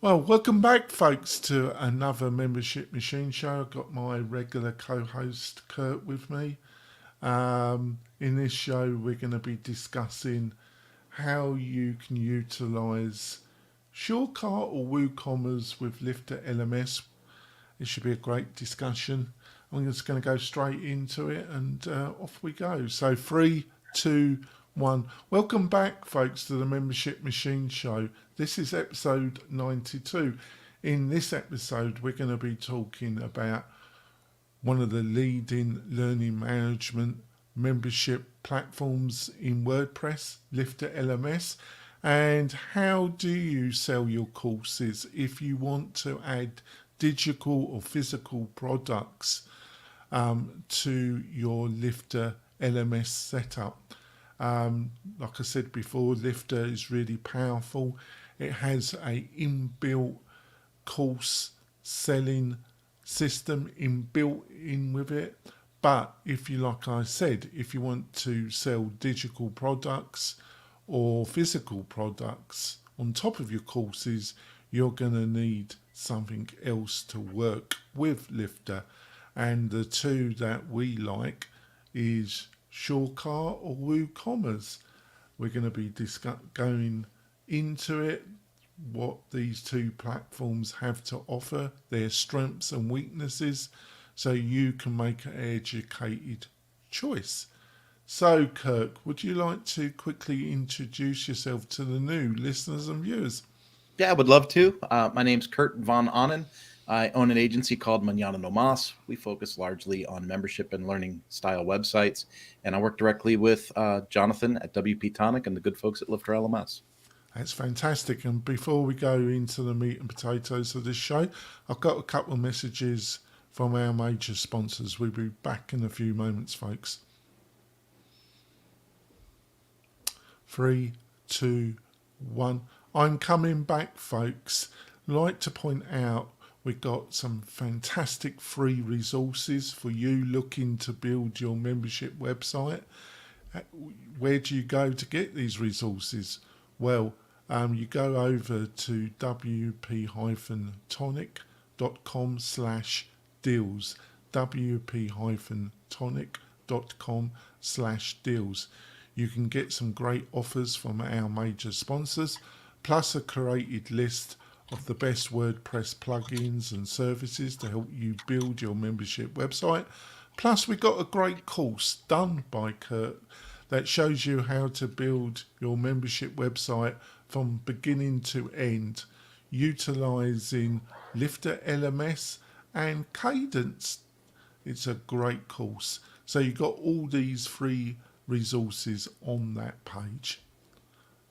Well, welcome back, folks, to another Membership Machine show. I've got my regular co-host Kurt with me. In this show, we're going to be discussing how you can utilize SureCart or WooCommerce with LifterLMS. It should be a great discussion. I'm just going to go straight into it and off we go. So, three, two, one. Welcome back, folks, to the Membership Machine Show. This is episode 92. In this episode, we're going to be talking about one of the leading learning management membership platforms in WordPress, LifterLMS, and how do you sell your courses if you want to add digital or physical products to your Lifter LMS setup. Like I said before, Lifter is really powerful. It has a inbuilt course selling system inbuilt in with it. But if you, like I said, if you want to sell digital products or physical products on top of your courses, you're going to need something else to work with Lifter. And the two that we like is SureCart or WooCommerce. We're going to be going into it, what these two platforms have to offer, their strengths and weaknesses, so you can make an educated choice. So, Kirk, would you like to quickly introduce yourself to the new listeners and viewers? Yeah, I would love to. My name's Kurt Von Annen. I own an agency called Manana No Mas. We focus largely on membership and learning style websites. And I work directly with Jonathan at WP-Tonic and the good folks at LifterLMS. That's fantastic. And before we go into the meat and potatoes of this show, I've got a couple of messages from our major sponsors. We'll be back in a few moments, folks. 3, 2, 1. I'm coming back, folks. I'd like to point out we've got some fantastic free resources for you looking to build your membership website. Where do you go to get these resources? Well, you go over to wp-tonic.com/deals. wp-tonic.com/deals. You can get some great offers from our major sponsors, plus a curated list of the best WordPress plugins and services to help you build your membership website. Plus, we got a great course done by Kurt that shows you how to build your membership website from beginning to end, utilizing Lifter LMS and Cadence. It's a great course. So you've got all these free resources on that page.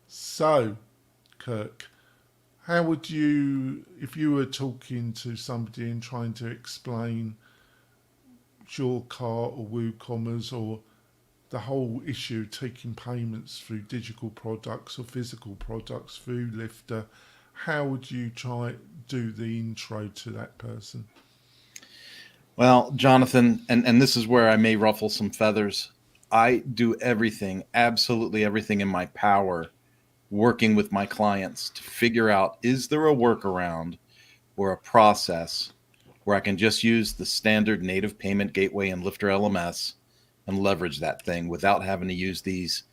So, Kirk, how would you, if you were talking to somebody and trying to explain SureCart or WooCommerce or the whole issue of taking payments through digital products or physical products through Lifter, how would you try do the intro to that person? Well, Jonathan, and this is where I may ruffle some feathers. I do everything, absolutely everything in my power, working with my clients to figure out, is there a workaround or a process where I can just use the standard native payment gateway and Lifter LMS and leverage that thing without having to use these,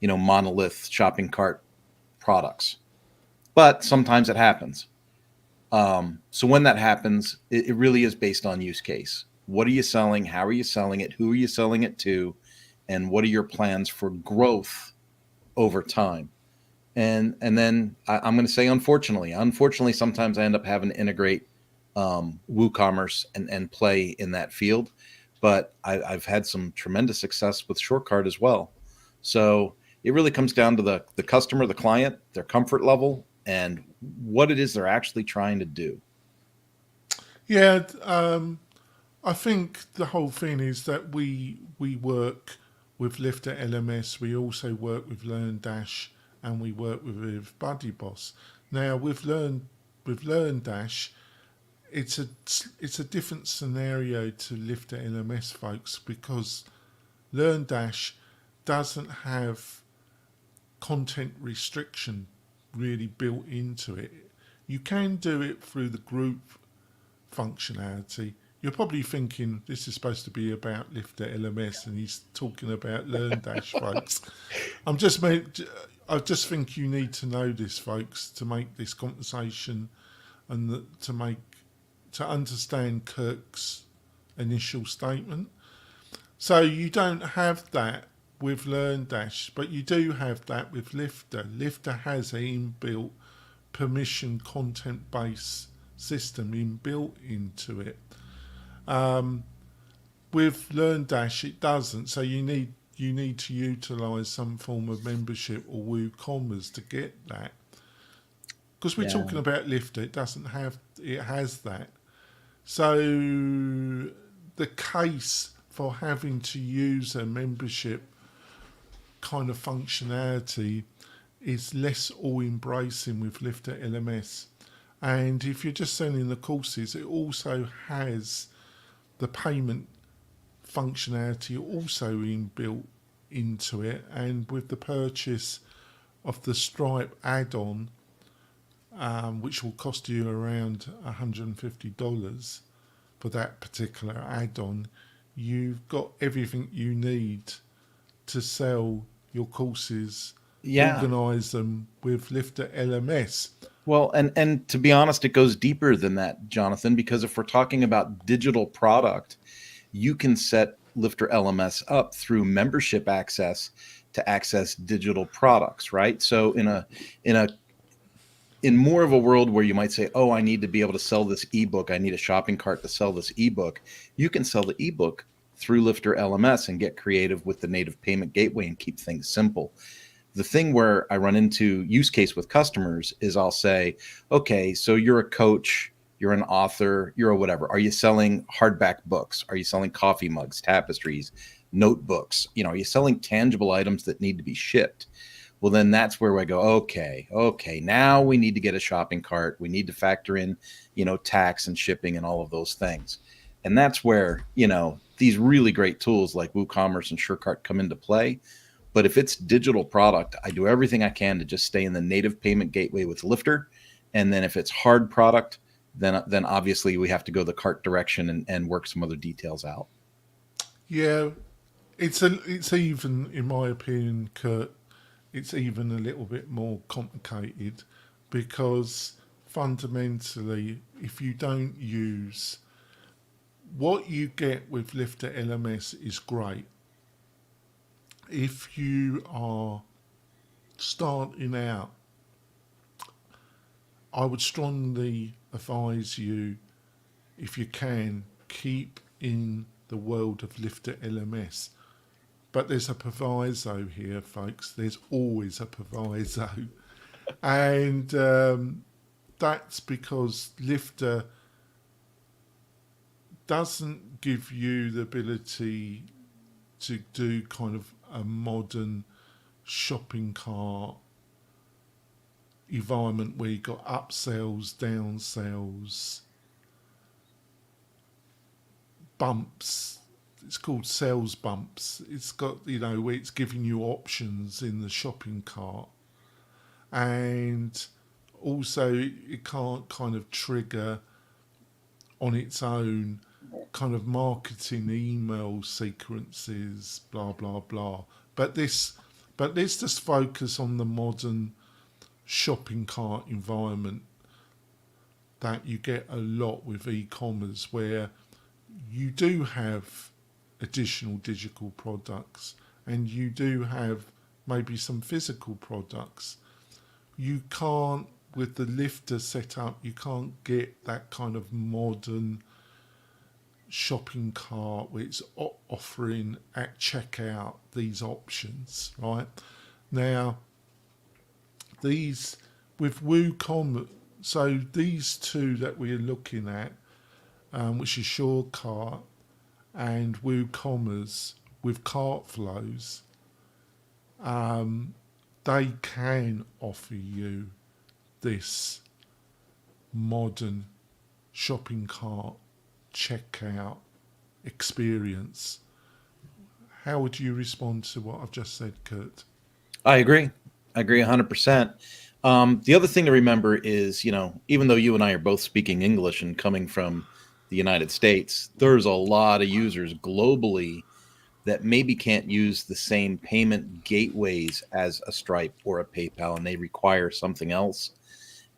monolith shopping cart products. But sometimes it happens. So when that happens, it really is based on use case. What are you selling? How are you selling it? Who are you selling it to? And what are your plans for growth over time? And then I'm going to say, unfortunately, sometimes I end up having to integrate WooCommerce and play in that field. But I've had some tremendous success with SureCart as well. So it really comes down to the customer, the client, their comfort level, and what it is they're actually trying to do. Yeah, I think the whole thing is that we work with Lifter LMS. We also work with LearnDash and we work with BuddyBoss. Now with LearnDash, it's a different scenario to Lifter LMS, folks, because LearnDash doesn't have content restriction really built into it. You can do it through the group functionality. You're probably thinking this is supposed to be about LifterLMS and he's talking about LearnDash, folks. I'm just I just think you need to know this, folks, to make this conversation and to understand Kirk's initial statement. So you don't have that with LearnDash, but you do have that with Lifter. Lifter has an inbuilt permission content based system inbuilt into it. With LearnDash, it doesn't. So you need to utilize some form of membership or WooCommerce to get that. Because we're talking about Lifter, it has that. So the case for having to use a membership kind of functionality is less all embracing with LifterLMS. And if you're just selling the courses, it also has the payment functionality also inbuilt into it. And with the purchase of the Stripe add-on, which will cost you around $150 for that particular add-on, you've got everything you need to sell your courses, organize them with LifterLMS. Well, and to be honest, it goes deeper than that, Jonathan, because if we're talking about digital product, you can set LifterLMS up through membership access to access digital products, right? So in more of a world where you might say, oh, I need to be able to sell this ebook, I need a shopping cart to sell this ebook, you can sell the ebook through LifterLMS and get creative with the native payment gateway and keep things simple. The thing where I run into use case with customers is I'll say, okay, so you're a coach, you're an author, you're a whatever. Are you selling hardback books? Are you selling coffee mugs, tapestries, notebooks? Are you selling tangible items that need to be shipped? Well, then that's where I go, okay, now we need to get a shopping cart. We need to factor in, tax and shipping and all of those things. And that's where, these really great tools like WooCommerce and SureCart come into play. But if it's digital product, I do everything I can to just stay in the native payment gateway with Lifter. And then if it's hard product, then obviously we have to go the cart direction and work some other details out. Yeah, it's even, in my opinion, Kurt, it's even a little bit more complicated because fundamentally, if you don't use what you get with LifterLMS is great. If you are starting out, I would strongly advise you, if you can, keep in the world of LifterLMS. But there's a proviso here, folks. There's always a proviso. And that's because Lifter doesn't give you the ability to do kind of a modern shopping cart environment where you've got upsells, downsells, bumps. It's called sales bumps. It's got, where it's giving you options in the shopping cart. And also it can't kind of trigger on its own kind of marketing email sequences, blah, blah, blah. But let's just focus on the modern shopping cart environment that you get a lot with e-commerce, where you do have additional digital products and you do have maybe some physical products. You can't, with the Lifter setup, you can't get that kind of modern shopping cart where it's offering at checkout these options, right? Now, these with WooCommerce, so these two that we're looking at, which is SureCart and WooCommerce with cart flows, they can offer you this modern shopping cart checkout experience. How would you respond to what I've just said, Kurt? I agree 100%. The other thing to remember is, even though you and I are both speaking English and coming from the United States, there's a lot of users globally that maybe can't use the same payment gateways as a Stripe or a PayPal, and they require something else.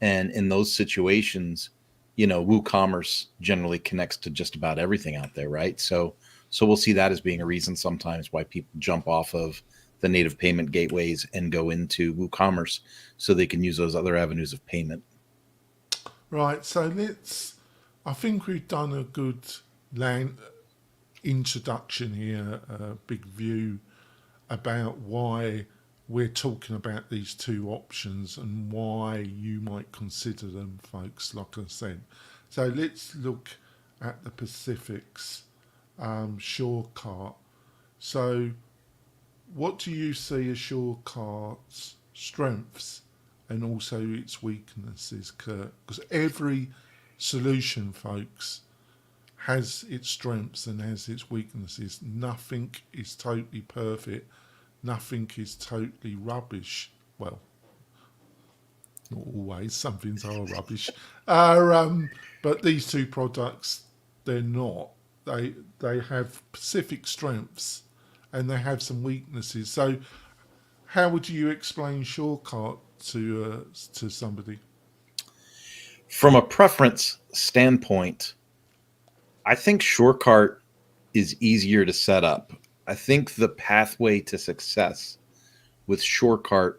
And in those situations, WooCommerce generally connects to just about everything out there, right? So we'll see that as being a reason sometimes why people jump off of the native payment gateways and go into WooCommerce so they can use those other avenues of payment. Right, so I think we've done a good land introduction here, a big view about why we're talking about these two options and why you might consider them, folks, like I said. So let's look at the Pacific's SureCart. So, what do you see as SureCart's strengths and also its weaknesses, Kurt? Because every solution, folks, has its strengths and has its weaknesses. Nothing is totally perfect. Nothing is totally rubbish. Well, not always. Some things are rubbish. But these two products, they're not. They have specific strengths and they have some weaknesses. So, how would you explain SureCart to somebody? From a preference standpoint, I think SureCart is easier to set up. I think the pathway to success with SureCart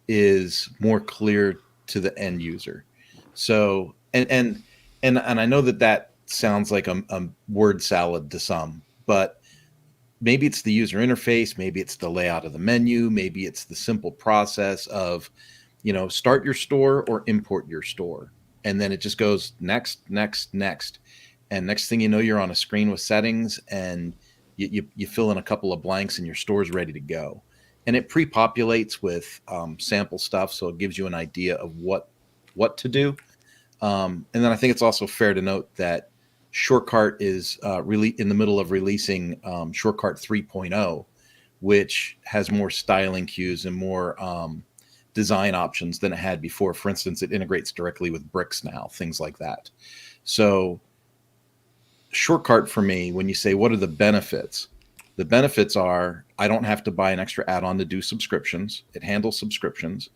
is more clear to the end user. So, and I know that sounds like a word salad to some, but maybe it's the user interface, maybe it's the layout of the menu, maybe it's the simple process of, start your store or import your store. And then it just goes next, next, next. And next thing you know, you're on a screen with settings and you fill in a couple of blanks and your store is ready to go. And it pre-populates with sample stuff, so it gives you an idea of what to do. And then I think it's also fair to note that SureCart is really in the middle of releasing SureCart 3.0, which has more styling cues and more design options than it had before. For instance, it integrates directly with bricks now, things like that. So SureCart for me, when you say what are the benefits are I don't have to buy an extra add-on to do subscriptions. It handles subscriptions.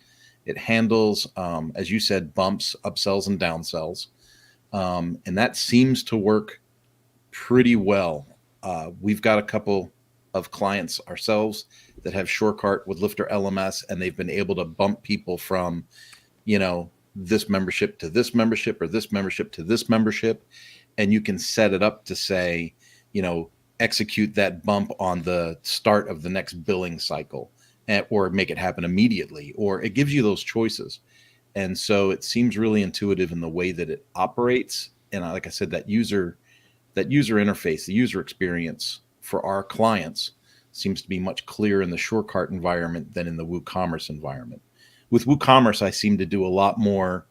It handles, as you said, bumps, upsells, and downsells. And that seems to work pretty well. We've got a couple of clients ourselves that have SureCart with LifterLMS, and they've been able to bump people from, this membership to this membership or this membership to this membership. And you can set it up to say, execute that bump on the start of the next billing cycle, or make it happen immediately, or it gives you those choices. And so it seems really intuitive in the way that it operates. And like I said, that user interface, the user experience for our clients seems to be much clearer in the SureCart environment than in the WooCommerce environment. With WooCommerce, I seem to do a lot more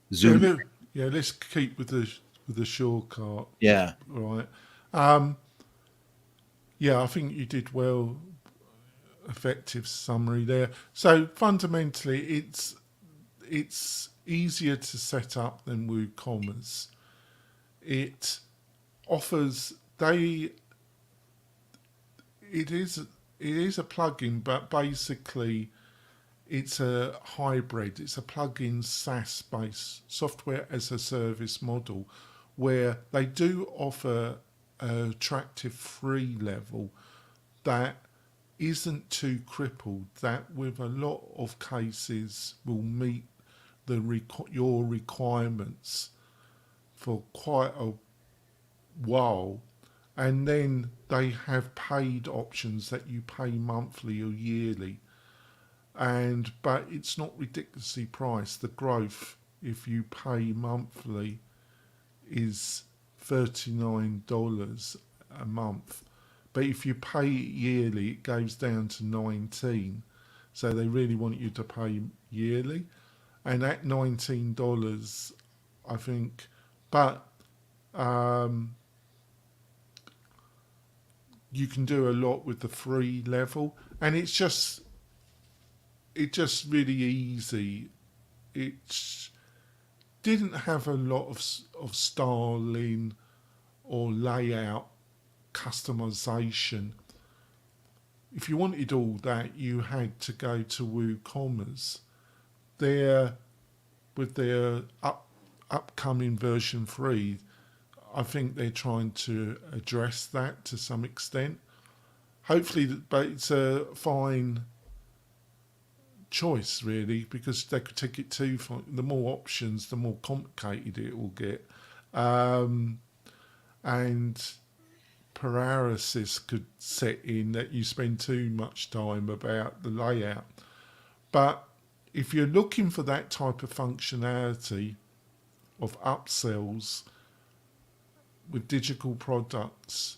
Yeah, zoom. let's keep with the SureCart. Yeah. Right. Yeah, I think you did well. Effective summary there. So fundamentally, it's easier to set up than WooCommerce. It offers it is a plugin, but basically it's a hybrid. It's a plugin SaaS based software as a service model, where they do offer an attractive free level that isn't too crippled, that with a lot of cases will meet your requirements for quite a while. And then they have paid options that you pay monthly or yearly, but it's not ridiculously priced. The growth, if you pay monthly, is $39 a month. But if you pay it yearly, it goes down to 19. So they really want you to pay yearly. And at $19, I think, but you can do a lot with the free level. And it's just really easy it didn't have a lot of styling or layout customization. If you wanted all that, you had to go to WooCommerce. Their with their upcoming version 3, I think they're trying to address that to some extent. Hopefully, but it's a fine choice really, because they could take it too far. The more options, the more complicated it will get, and paralysis could set in that you spend too much time about the layout. But if you're looking for that type of functionality of upsells with digital products,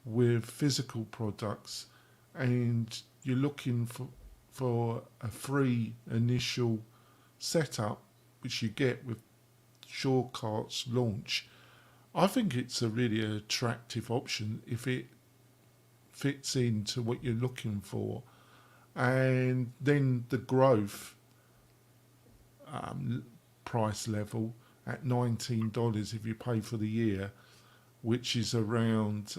with physical products, and you're looking for a free initial setup, which you get with SureCart's launch, I think it's a really attractive option if it fits into what you're looking for. And then the growth price level at $19 if you pay for the year, which is around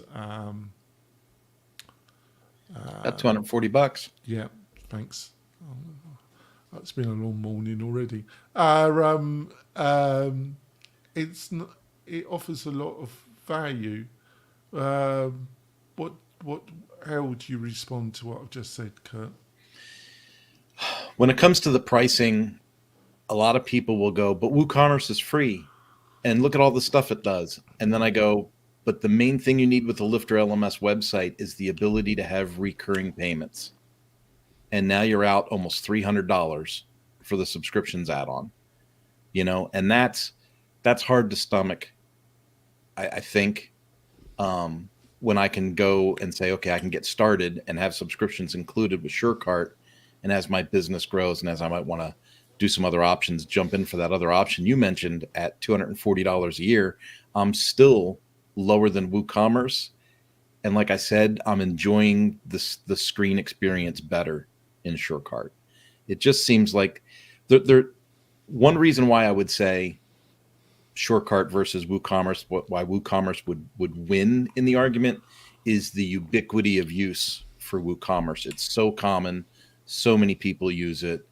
About $240. yeah, thanks. It's been a long morning already. It's not, it offers a lot of value. Um, what how would you respond to what I've just said, Kurt? When it comes to the pricing, a lot of people will go, but WooCommerce is free. And look at all the stuff it does. And then I go, but the main thing you need with the LifterLMS website is the ability to have recurring payments. And now you're out almost $300 for the subscriptions add-on, and that's hard to stomach. I think when I can go and say, okay, I can get started and have subscriptions included with SureCart, and as my business grows and as I might want to do some other options, jump in for that other option you mentioned at $240 a year, I'm still lower than WooCommerce. And like I said, I'm enjoying the screen experience better in SureCart. It just seems like one reason why I would say SureCart versus WooCommerce, why WooCommerce would win in the argument, is the ubiquity of use for WooCommerce. It's so common, so many people use it.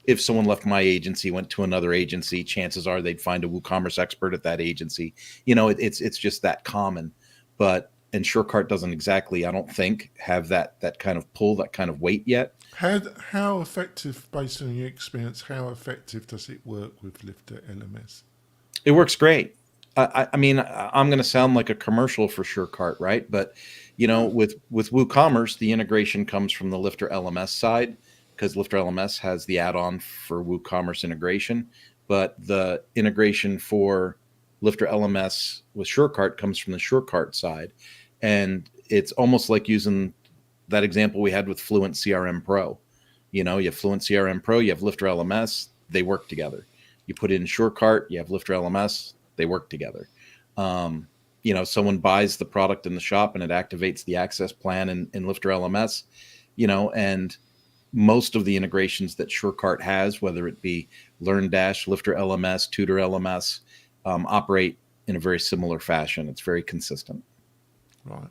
If someone left my agency, went to another agency, chances are they'd find a WooCommerce expert at that agency. It's just that common. But and SureCart doesn't exactly, I don't think, have that kind of pull, that kind of weight yet. How effective, based on your experience, how effective does it work with LifterLMS? It works great. I mean, I'm going to sound like a commercial for SureCart, right? But with WooCommerce, the integration comes from the LifterLMS side, because LifterLMS has the add-on for WooCommerce integration, but the integration for LifterLMS with SureCart comes from the SureCart side, and it's almost like using that example we had with Fluent CRM Pro. You have Fluent CRM Pro, you have LifterLMS, they work together. You put in SureCart, you have LifterLMS, they work together. Someone buys the product in the shop and it activates the access plan in LifterLMS, and most of the integrations that SureCart has, whether it be LearnDash, LifterLMS, TutorLMS, operate in a very similar fashion. It's very consistent. Right.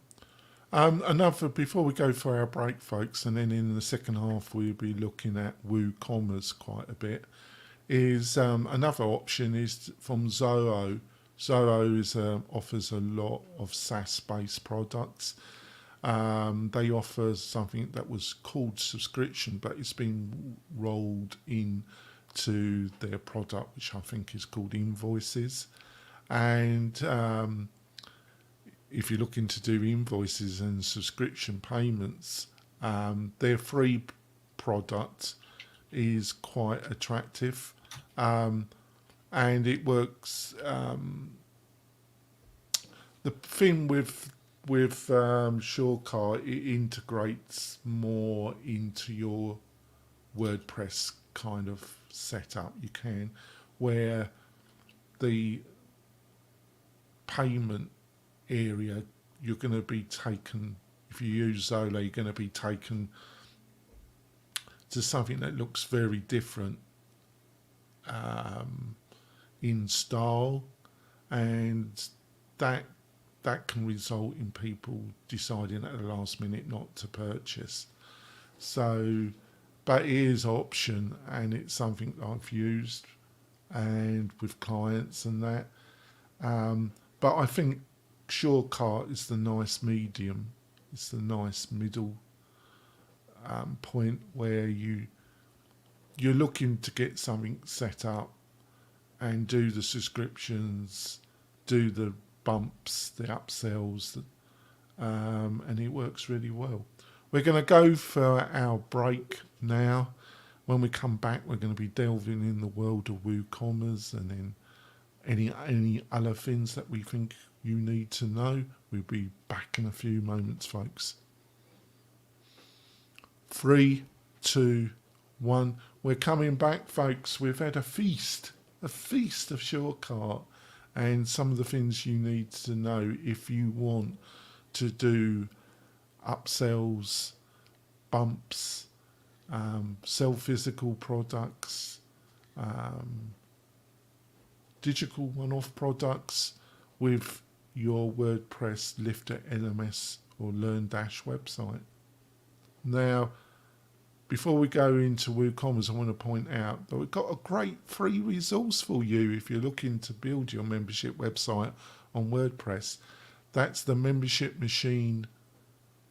Another, before we go for our break, folks, and then in the second half we'll be looking at WooCommerce quite a bit, is another option is from Zoho. Zoho offers a lot of SaaS-based products. They offer something that was called subscription, but it's been rolled in to their product, which I think is called Invoices. And if you're looking to do invoices and subscription payments, their free product is quite attractive, and it works. The thing with SureCart, it integrates more into your WordPress kind of setup. You can, where the payment area, you're going to be taken, if you use Zola, you're going to be taken to something that looks very different in style, and that can result in people deciding at the last minute not to purchase. So, but it is an option, and it's something that I've used and with clients and that. But I think SureCart is the nice medium. It's the nice middle point where you're looking to get something set up and do the subscriptions, do the bumps, the upsells, and it works really well. We're going to go for our break now. When we come back, we're going to be delving in the world of WooCommerce and then any other things that we think you need to know. We'll be back in a few moments, folks. 3, 2, 1. We're coming back, folks. We've had a feast of SureCart and some of the things you need to know if you want to do upsells, bumps, sell physical products, digital one-off products with your WordPress, LifterLMS or LearnDash website. Now, before we go into WooCommerce, I want to point out that we've got a great free resource for you if you're looking to build your membership website on WordPress. That's the Membership Machine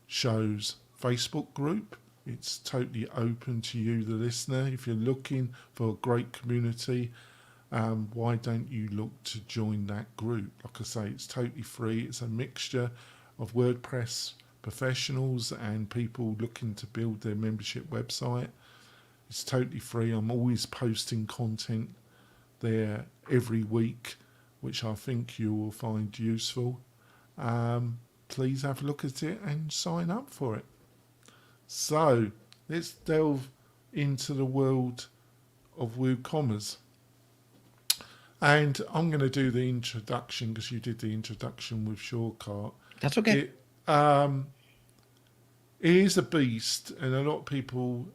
Shows Facebook group. It's totally open to you, the listener. If you're looking for a great community, why don't you look to join that group? Like I say, it's totally free. It's a mixture of WordPress professionals and people looking to build their membership website. It's totally free. I'm always posting content there every week, which I think you will find useful. Please have a look at it and sign up for it. So let's delve into the world of WooCommerce. And I'm going to do the introduction because you did the introduction with SureCart. That's okay. It is a beast, and a lot of people,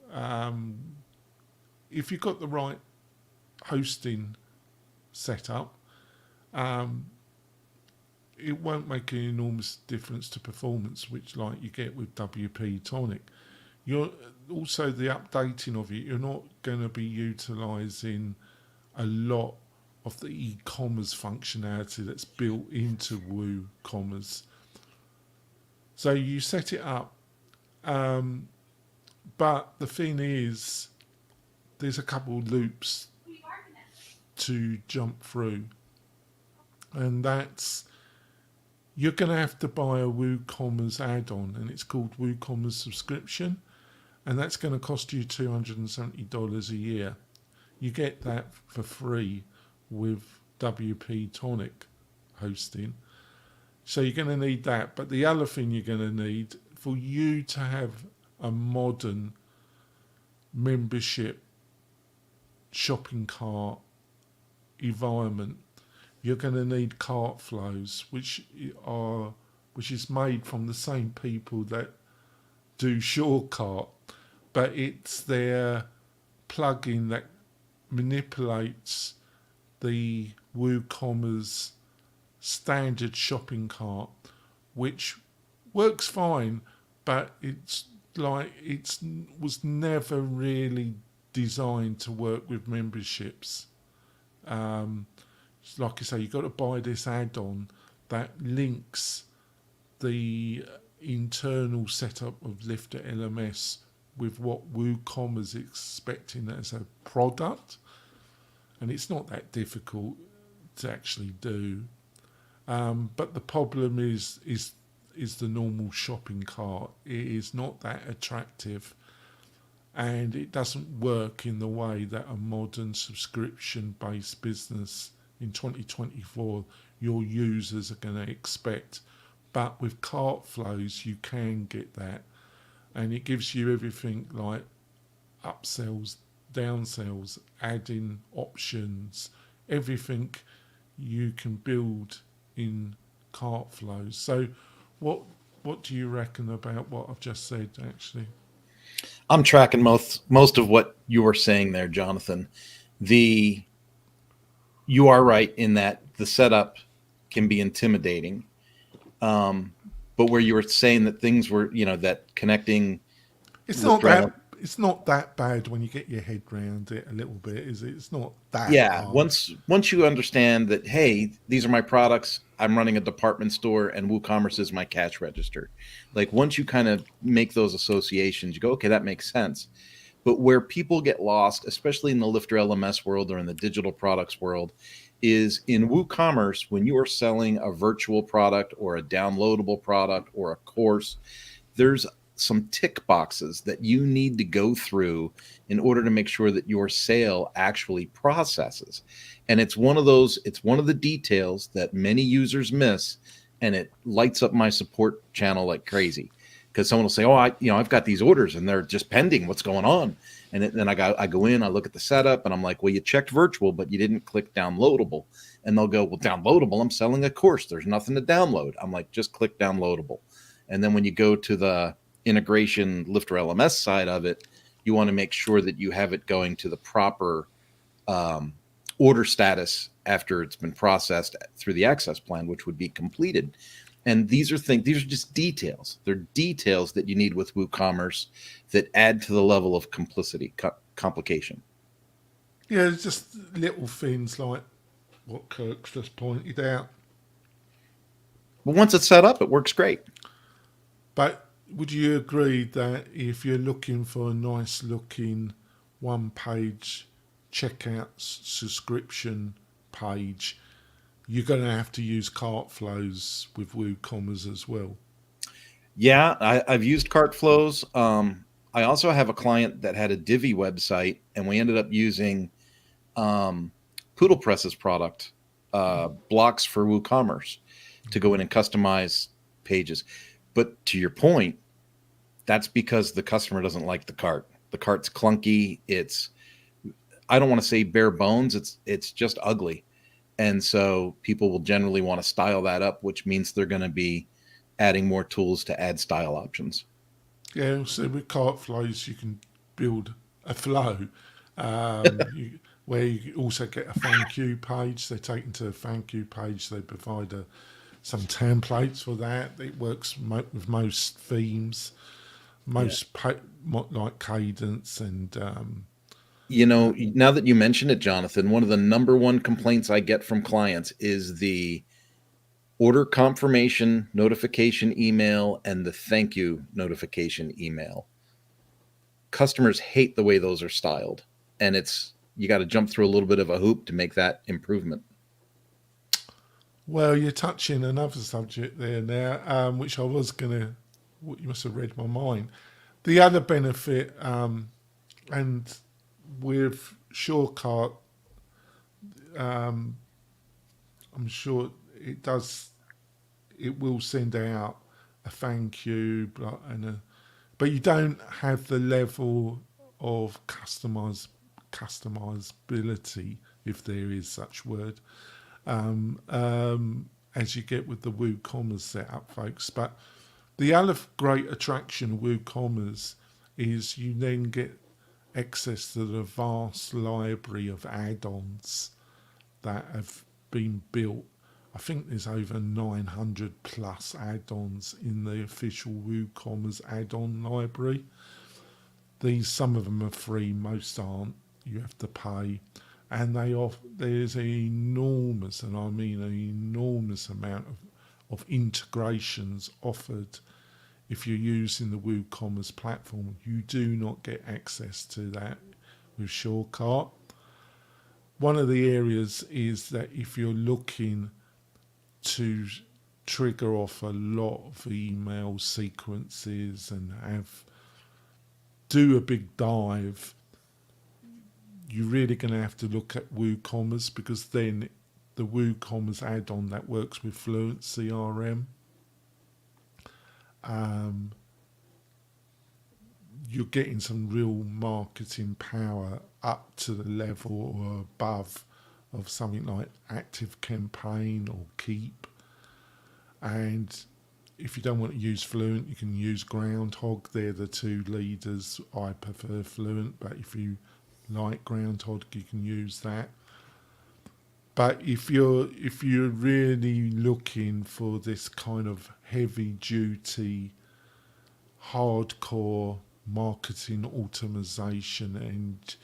if you've got the right hosting setup, it won't make an enormous difference to performance, which like you get with WP-Tonic. You're also the updating of it. You're not going to be utilising a lot of the e-commerce functionality that's built into WooCommerce. So you set it up, but the thing is, there's a couple of loops to jump through, and that's you're going to have to buy a WooCommerce add-on, and it's called WooCommerce subscription, and that's going to cost you $270 a year. You get that for free with WP-Tonic hosting. So you're going to need that. But the other thing you're going to need for you to have a modern membership shopping cart environment, you're going to need cart flows, which is made from the same people that do SureCart, but it's their plugin that manipulates the WooCommerce standard shopping cart, which works fine, but it was never really designed to work with memberships. Like I say, you've got to buy this add-on that links the internal setup of LifterLMS with what WooCommerce is expecting as a product, and it's not that difficult to actually do. But the problem is the normal shopping cart. It is not that attractive, and it doesn't work in the way that a modern subscription-based business in 2024 your users are going to expect. But with cart flows, you can get that, and it gives you everything like upsells, downsells, adding options, everything you can build in cart flows. So what do you reckon about what I've just said, actually? I'm tracking most of what you were saying there, Jonathan. The You are right in that the setup can be intimidating. Um, but where you were saying that things were, that connecting It's not LifterLM. that it's not that bad when you get your head round it a little bit, is it? It's not that Yeah, hard. once you understand that, hey, these are my products. I'm running a department store, and WooCommerce is my cash register. Like once you kind of make those associations, you go, okay, that makes sense. But where people get lost, especially in the Lifter LMS world or in the digital products world, is in WooCommerce when you are selling a virtual product or a downloadable product or a course, there's some tick boxes that you need to go through in order to make sure that your sale actually processes. And it's one of the details that many users miss, and it lights up my support channel like crazy. Because someone will say, "Oh, I've got these orders and they're just pending. What's going on?" And then I go in, I look at the setup, and I'm like, "Well, you checked virtual, but you didn't click downloadable." And they'll go, "Well, downloadable. I'm selling a course. There's nothing to download." I'm like, "Just click downloadable." And then when you go to the integration Lifter LMS side of it, you want to make sure that you have it going to the proper um, order status after it's been processed through the access plan, which would be completed. And these are just details. They're details that you need with WooCommerce that add to the level of complication. Yeah, it's just little things like what Kirk's just pointed out. But once it's set up, it works great. But would you agree that if you're looking for a nice looking one page checkout subscription page, you're going to have to use cart flows with WooCommerce as well? Yeah, I've used cart flows. I also have a client that had a Divi website, and we ended up using um, Poodle Press's product, blocks for WooCommerce, to go in and customize pages. But to your point, that's because the customer doesn't like the cart. The cart's clunky. I don't want to say bare bones. It's just ugly. And so people will generally want to style that up, which means they're going to be adding more tools to add style options. Yeah, so with cart flows, you can build a flow where you also get a thank you page. They take into a thank you page. They provide some templates for that. It works with most themes, Yeah. like Cadence and Now that you mention it, Jonathan, one of the number one complaints I get from clients is the order confirmation notification email and the thank you notification email. Customers hate the way those are styled, and you got to jump through a little bit of a hoop to make that improvement. well, you're touching another subject there now, which I was gonna. You must have read my mind. The other benefit, and with SureCart, I'm sure it does. It will send out a thank you, but you don't have the level of customizability, if there is such word, as you get with the WooCommerce setup, folks. But the other great attraction of WooCommerce is you then get access to the vast library of add-ons that have been built. I think there's over 900 plus add-ons in the official WooCommerce add-on library. Some of them are free, most aren't. You have to pay, and there's an enormous, and I mean an enormous amount of integrations offered. If you're using the WooCommerce platform, you do not get access to that with SureCart. One of the areas is that if you're looking to trigger off a lot of email sequences and do a big dive, you're really going to have to look at WooCommerce, because then the WooCommerce add-on that works with Fluent CRM, um, you're getting some real marketing power up to the level or above of something like Active Campaign or Keep. And if you don't want to use Fluent, you can use Groundhog. They're the two leaders. I prefer Fluent, but if you like Groundhog, you can use that. But if you're really looking for this kind of heavy duty, hardcore marketing automation, and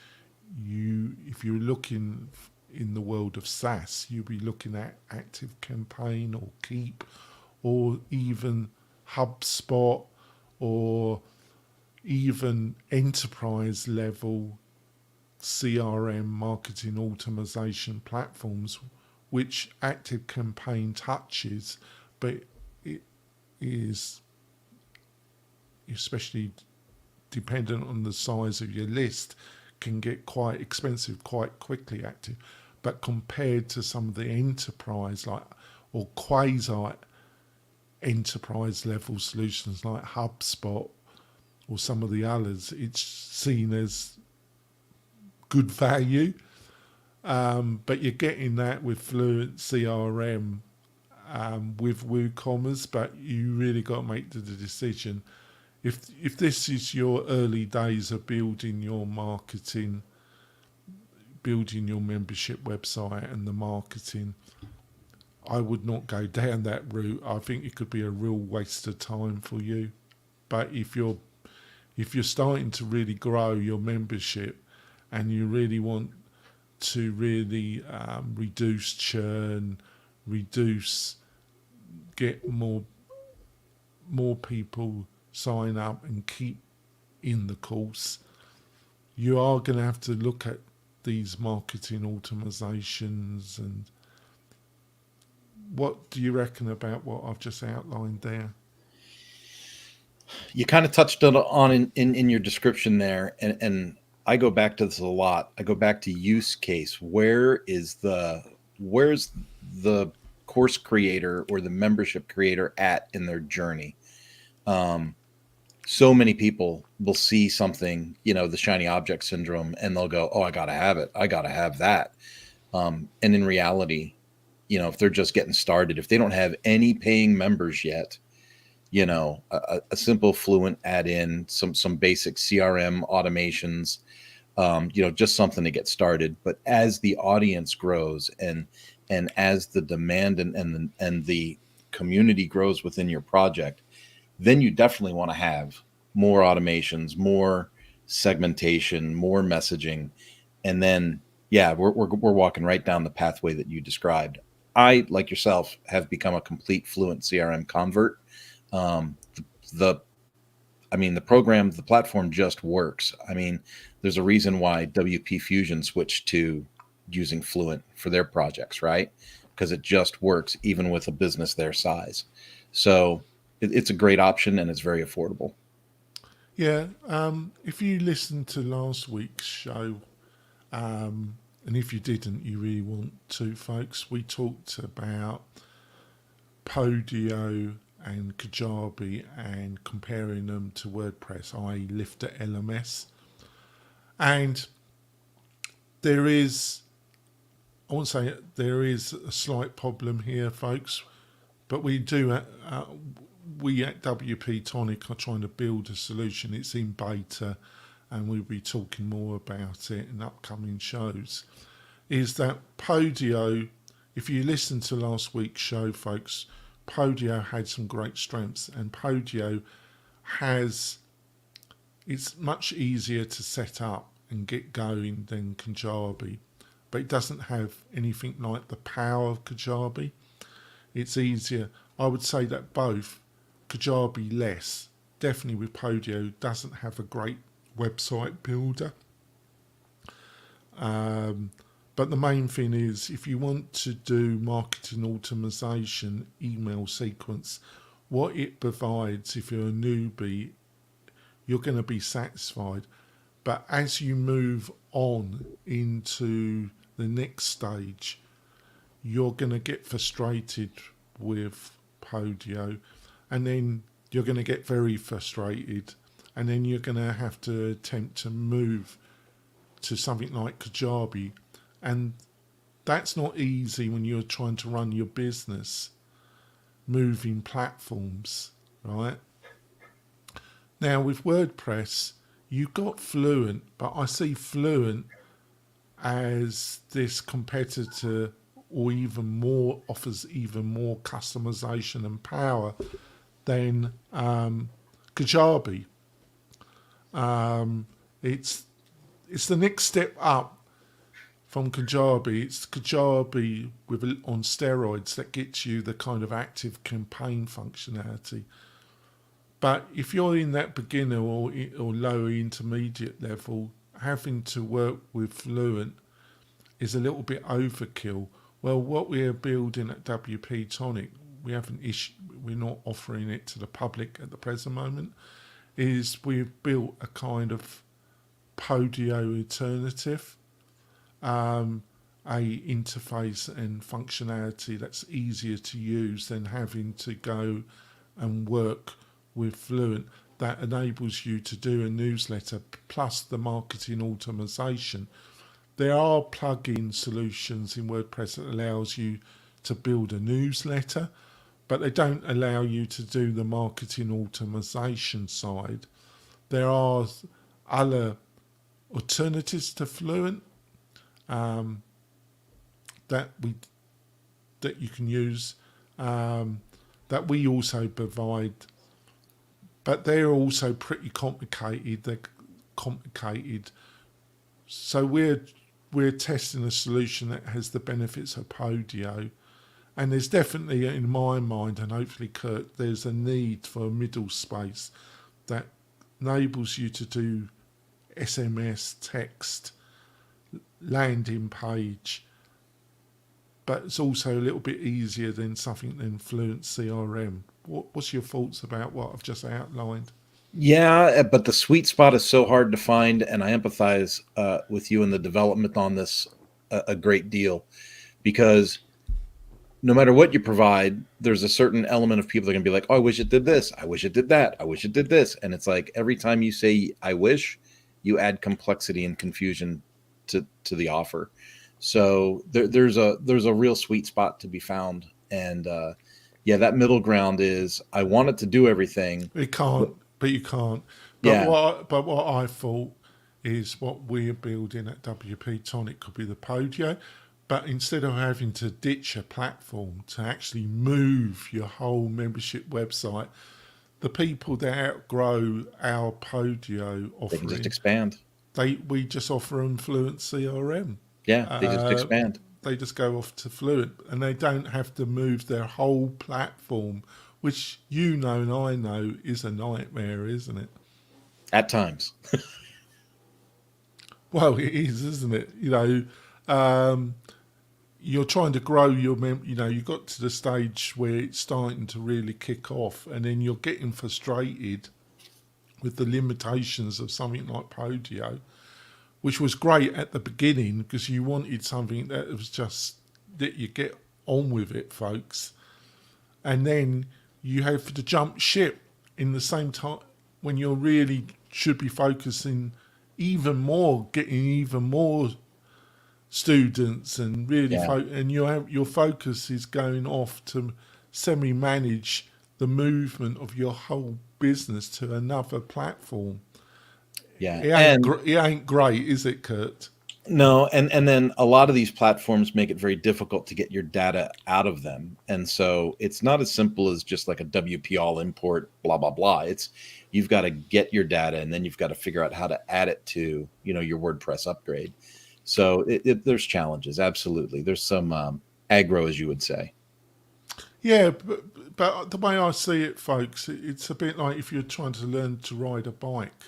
if you're looking in the world of SaaS, you'll be looking at Active Campaign or Keep, or even HubSpot, or even enterprise level CRM marketing automation platforms, which Active Campaign touches, but it is especially dependent on the size of your list, can get quite expensive quite quickly. Active, but compared to some of the enterprise like or quasi enterprise level solutions like HubSpot or some of the others, it's seen as good value. But you're getting that with Fluent CRM, with WooCommerce, but you really got to make the decision. If this is your early days of building your marketing, building your membership website and the marketing, I would not go down that route. I think it could be a real waste of time for you. But if you're starting to really grow your membership and you really want to really reduce churn, get more people sign up and keep in the course, you are going to have to look at these marketing automatizations. And what do you reckon about what I've just outlined there? You kind of touched on in your description there, and I go back to this a lot. I go back to use case. Where's the course creator or the membership creator at in their journey? So many people will see something, the shiny object syndrome, and they'll go, "Oh, I gotta have it. I gotta have that." And in reality, if they're just getting started, if they don't have any paying members yet, a simple Fluent add-in, some basic CRM automations, just something to get started. But as the audience grows and as the demand and the community grows within your project, then you definitely want to have more automations, more segmentation, more messaging. And then, yeah, we're walking right down the pathway that you described. I, like yourself, have become a complete Fluent CRM convert. The program, the platform just works. There's a reason why WP Fusion switched to using Fluent for their projects, right? Because it just works even with a business their size. So it's a great option and it's very affordable. Yeah, if you listened to last week's show, and if you didn't, you really want to, folks, we talked about Podio and Kajabi and comparing them to WordPress, i.e. LifterLMS. And there is a slight problem here, folks, but we at WP-Tonic are trying to build a solution. It's in beta, and we'll be talking more about it in upcoming shows. Is that Podio, if you listen to last week's show, folks, Podio had some great strengths, and Podio it's much easier to set up and get going than Kajabi, but it doesn't have anything like the power of Kajabi. It's easier. I would say that both, Kajabi less, definitely with Podio, doesn't have a great website builder. But the main thing is, if you want to do marketing automation, email sequence, what it provides, if you're a newbie, you're going to be satisfied. But as you move on into the next stage, you're going to get frustrated with Podio, and then you're going to get very frustrated, and then you're going to have to attempt to move to something like Kajabi. And that's not easy when you're trying to run your business, moving platforms, right? Now with WordPress, you've got Fluent, but I see Fluent as this competitor or even more, offers even more customization and power than Kajabi. It's the next step up from Kajabi. It's Kajabi on steroids that gets you the kind of active campaign functionality. But if you're in that beginner or lower intermediate level, having to work with Fluent is a little bit overkill. Well, what we're building at WP-Tonic, we're not offering it to the public at the present moment, is we've built a kind of Podio alternative, a interface and functionality that's easier to use than having to go and work with Fluent, that enables you to do a newsletter plus the marketing automation. There are plug-in solutions in WordPress that allows you to build a newsletter, but they don't allow you to do the marketing automation side. There are other alternatives to Fluent that you can use, that we also provide, but they're also pretty complicated. They're complicated, so we're testing a solution that has the benefits of Podio. And there's definitely, in my mind, and hopefully Kurt, there's a need for a middle space that enables you to do SMS, text, landing page, but it's also a little bit easier than something than Fluent CRM. What's your thoughts about what I've just outlined? Yeah, but the sweet spot is so hard to find, and I empathize with you in the development on this a great deal, because no matter what you provide, there's a certain element of people that are going to be like, oh, I wish it did this. I wish it did that. I wish it did this. And it's like every time you say, I wish, you add complexity and confusion to the offer. So there's a real sweet spot to be found. And yeah, that middle ground is, I want it to do everything. It can't, but you can't. But Yeah. what I thought is what we're building at WP-Tonic could be the Podio. But instead of having to ditch a platform to actually move your whole membership website, the people that outgrow our Podio offering, They can just expand. We just offer them Fluent CRM. Yeah, they just expand. They just go off to Fluent, and they don't have to move their whole platform, which you know and I know is a nightmare, isn't it? At times. Well, it is, isn't it? You're trying to grow your you got to the stage where it's starting to really kick off, and then you're getting frustrated with the limitations of something like Podio, which was great at the beginning because you wanted something that was just that you get on with it, folks. And then you have to jump ship in the same time when you're really should be focusing even more, getting even more students, and really and your focus is going off to semi-manage the movement of your whole business to another platform. Yeah, it ain't great, is it, Kurt? No, and then a lot of these platforms make it very difficult to get your data out of them, and so it's not as simple as just like a WP all import blah blah blah. It's you've got to get your data, and then you've got to figure out how to add it to your WordPress upgrade. So there's challenges, absolutely. There's some aggro, as you would say. Yeah, but the way I see it, folks, it's a bit like if you're trying to learn to ride a bike.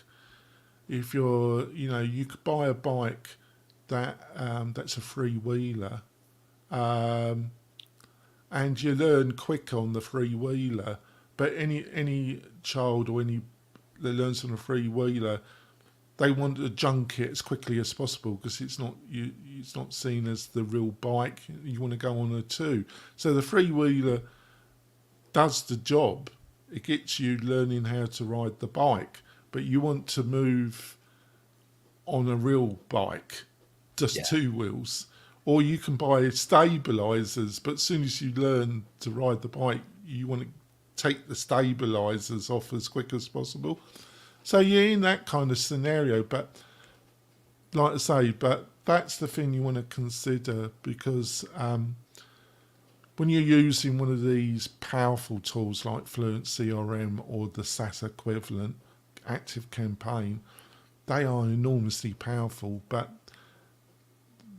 If you're, you could buy a bike that's a freewheeler, and you learn quick on the freewheeler. But any child or any that learns on a freewheeler, they want to junk it as quickly as possible because it's not seen as the real bike. You want to go on a two. So the freewheeler does the job. It gets you learning how to ride the bike, but you want to move on a real bike, just two wheels. Or you can buy stabilizers, but as soon as you learn to ride the bike, you want to take the stabilizers off as quick as possible. So you're in that kind of scenario, but like I say, but that's the thing you want to consider because when you're using one of these powerful tools like Fluent CRM or the SaaS equivalent, Active Campaign, they are enormously powerful. But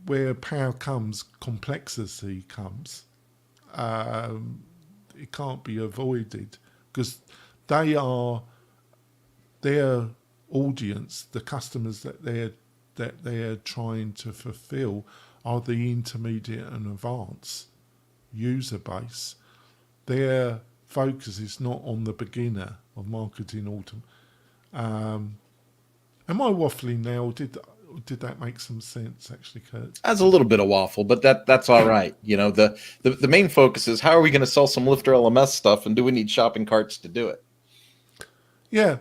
where power comes, complexity comes. It can't be avoided because they are their audience, the customers that they're trying to fulfill, are the intermediate and advanced user base. Their focus is not on the beginner of marketing autumn. Am I waffling now? Or did that make some sense, actually, Kurt? That's a little bit of waffle, but that's all right. You know, the main focus is how are we going to sell some LifterLMS stuff, and do we need shopping carts to do it? Yeah.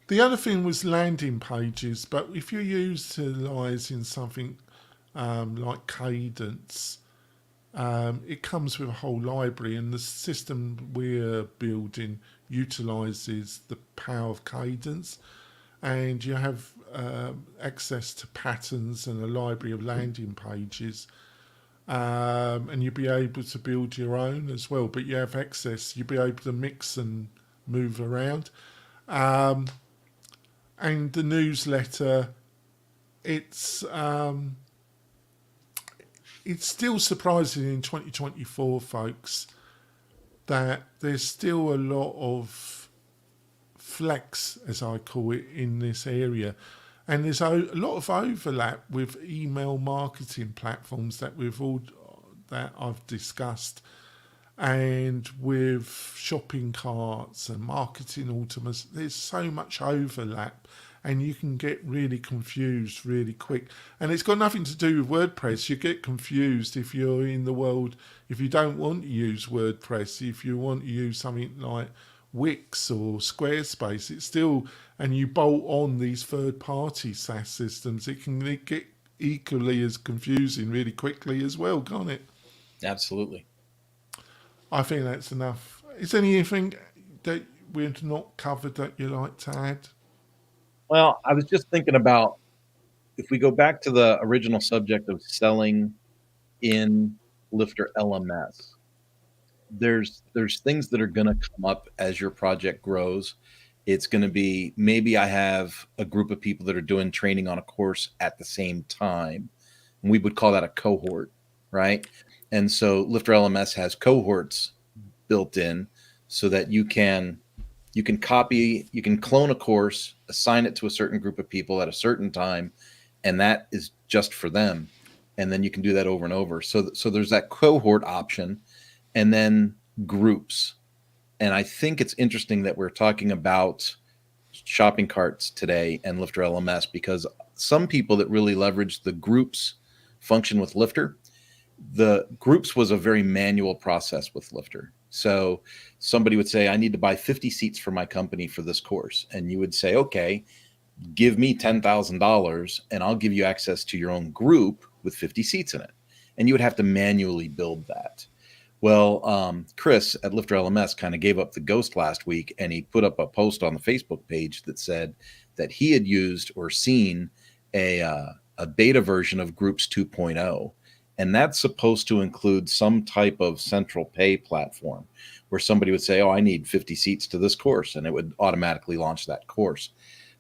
The other thing was landing pages, but if you're utilising something like Cadence, it comes with a whole library, and the system we're building utilises the power of Cadence, and you have access to patterns and a library of landing pages, and you'll be able to build your own as well. But you have access; you'll be able to mix and move around. And the newsletter, it's still surprising in 2024, folks, that there's still a lot of flex, as I call it, in this area. And there's a lot of overlap with email marketing platforms that I've discussed, and with shopping carts and marketing automations. There's so much overlap, and you can get really confused really quick. And it's got nothing to do with WordPress. You get confused if you're in the world, if you don't want to use WordPress, if you want to use something like Wix or Squarespace, it's still, and you bolt on these third-party SaaS systems, it can get equally as confusing really quickly as well, can't it? Absolutely. I think that's enough. Is there anything that we've not covered that you like to add? Well, I was just thinking about if we go back to the original subject of selling in LifterLMS, there's things that are going to come up as your project grows. It's going to be, maybe I have a group of people that are doing training on a course at the same time, and we would call that a cohort, right? And so LifterLMS has cohorts built in so that you can clone a course, assign it to a certain group of people at a certain time, and that is just for them. And then you can do that over and over. So there's that cohort option, and then groups. And I think it's interesting that we're talking about shopping carts today and LifterLMS, because some people that really leverage the groups function with Lifter, the groups was a very manual process with Lifter. So somebody would say, I need to buy 50 seats for my company for this course. And you would say, okay, give me $10,000 and I'll give you access to your own group with 50 seats in it. And you would have to manually build that. Well, Chris at LifterLMS kind of gave up the ghost last week, and he put up a post on the Facebook page that said that he had used or seen a beta version of Groups 2.0. And that's supposed to include some type of central pay platform where somebody would say, oh, I need 50 seats to this course, and it would automatically launch that course.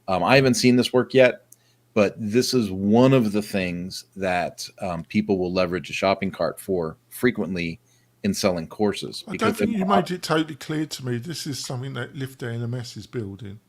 I haven't seen this work yet, but this is one of the things that people will leverage a shopping cart for frequently in selling courses. I don't think you made it totally clear to me. This is something that LifterLMS is building.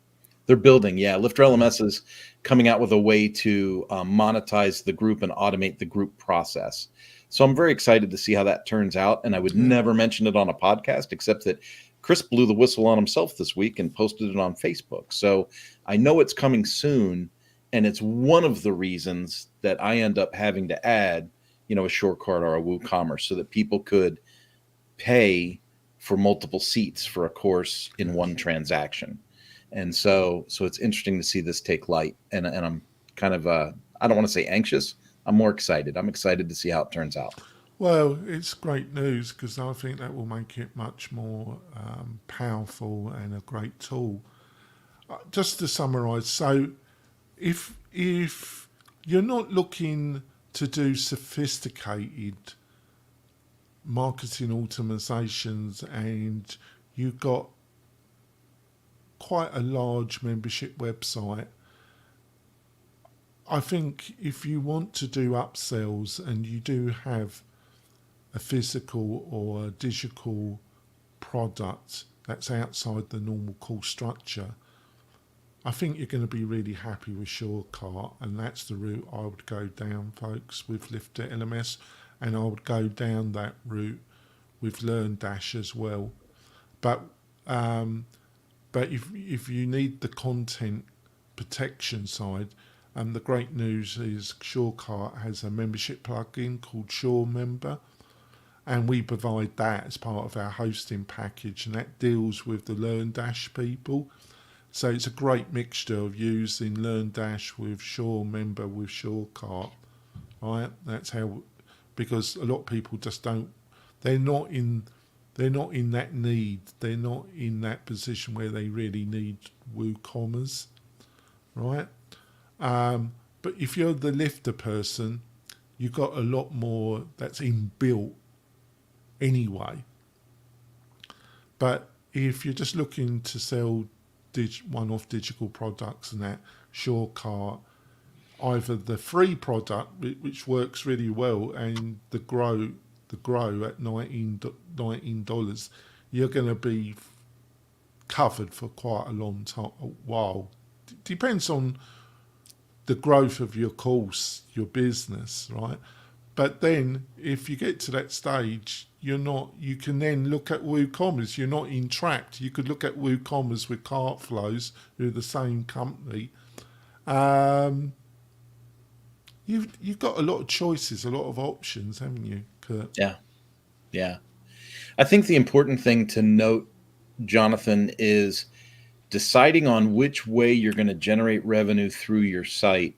They're building, yeah. LifterLMS is coming out with a way to monetize the group and automate the group process. So I'm very excited to see how that turns out. And I would never mention it on a podcast, except that Chris blew the whistle on himself this week and posted it on Facebook. So I know it's coming soon. And it's one of the reasons that I end up having to add, a SureCart or a WooCommerce so that people could pay for multiple seats for a course in one transaction. And so it's interesting to see this take light. And I'm kind of, I don't want to say anxious. I'm more excited. I'm excited to see how it turns out. Well, it's great news because I think that will make it much more powerful and a great tool. Just to summarise, so if you're not looking to do sophisticated marketing automatizations, and you've got quite a large membership website, I think if you want to do upsells and you do have a physical or a digital product that's outside the normal course structure, I think you're going to be really happy with SureCart, and that's the route I would go down, folks, with LifterLMS, and I would go down that route with LearnDash as well. But if you need the content protection side, the great news is SureCart has a membership plugin called SureMember, and we provide that as part of our hosting package, and that deals with the LearnDash people. So it's a great mixture of using LearnDash with SureMember with SureCart, right? That's how, because a lot of people just don't, they're not in that need, they're not in that position where they really need WooCommerce, right? But if you're the lifter person, you've got a lot more that's inbuilt anyway. But if you're just looking to sell one-off digital products and that, SureCart, either the free product, which works really well, and the grow at $19, you're going to be covered for quite a long time, a while. Depends on the growth of your course, your business, right? But then if you get to that stage, you can then look at WooCommerce. You're not entrapped. You could look at WooCommerce with Cartflows, who are the same company. You've got a lot of choices, a lot of options, haven't you, Kurt? Yeah. I think the important thing to note, Jonathan, is deciding on which way you're going to generate revenue through your site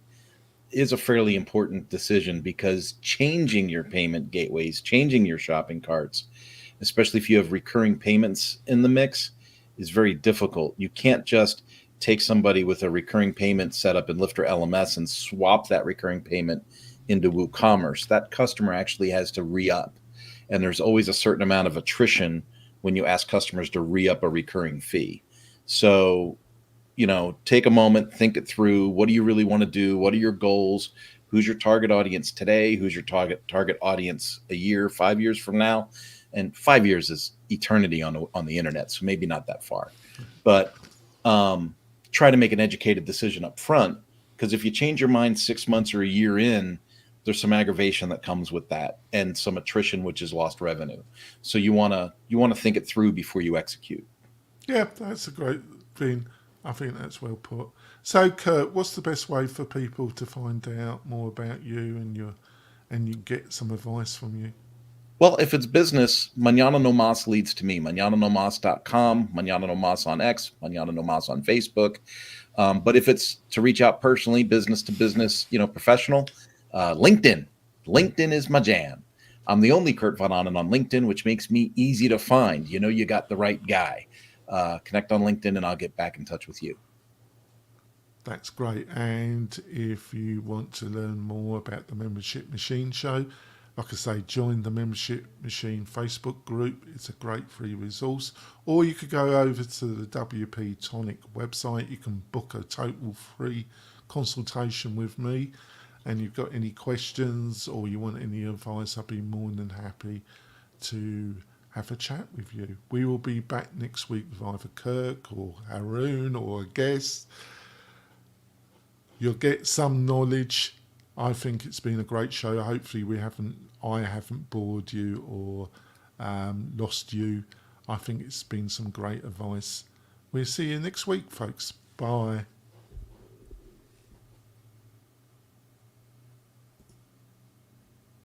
is a fairly important decision, because changing your payment gateways, changing your shopping carts, especially if you have recurring payments in the mix, is very difficult. You can't just take somebody with a recurring payment set up in LifterLMS and swap that recurring payment into WooCommerce. That customer actually has to re-up. And there's always a certain amount of attrition when you ask customers to re-up a recurring fee. So, take a moment, think it through. What do you really want to do? What are your goals? Who's your target audience today? Who's your target audience a year, 5 years from now? And 5 years is eternity on the internet, so maybe not that far. But try to make an educated decision up front, because if you change your mind 6 months or a year in, there's some aggravation that comes with that, and some attrition, which is lost revenue. So you want to think it through before you execute. Yeah, that's a great thing. I think that's well put. So, Kurt, what's the best way for people to find out more about you and you get some advice from you? Well, if it's business, Mañana No Mas leads to me. MañanaNoMas.com, Mañana No Mas on X, Mañana No Mas on Facebook. But if it's to reach out personally, business to business, professional, LinkedIn. LinkedIn is my jam. I'm the only Kurt Von Annen on LinkedIn, which makes me easy to find. You got the right guy. Connect on LinkedIn and I'll get back in touch with you. That's great. And if you want to learn more about the Membership Machine Show, like I say, join the Membership Machine Facebook group. It's a great free resource. Or you could go over to the WP-Tonic website. You can book a total free consultation with me. And you've got any questions or you want any advice, I'll be more than happy to have a chat with you. We will be back next week with either Kirk or Haroon or a guest. You'll get some knowledge. I think it's been a great show. Hopefully I haven't bored you or lost you. I think it's been some great advice. We'll see you next week, folks. Bye.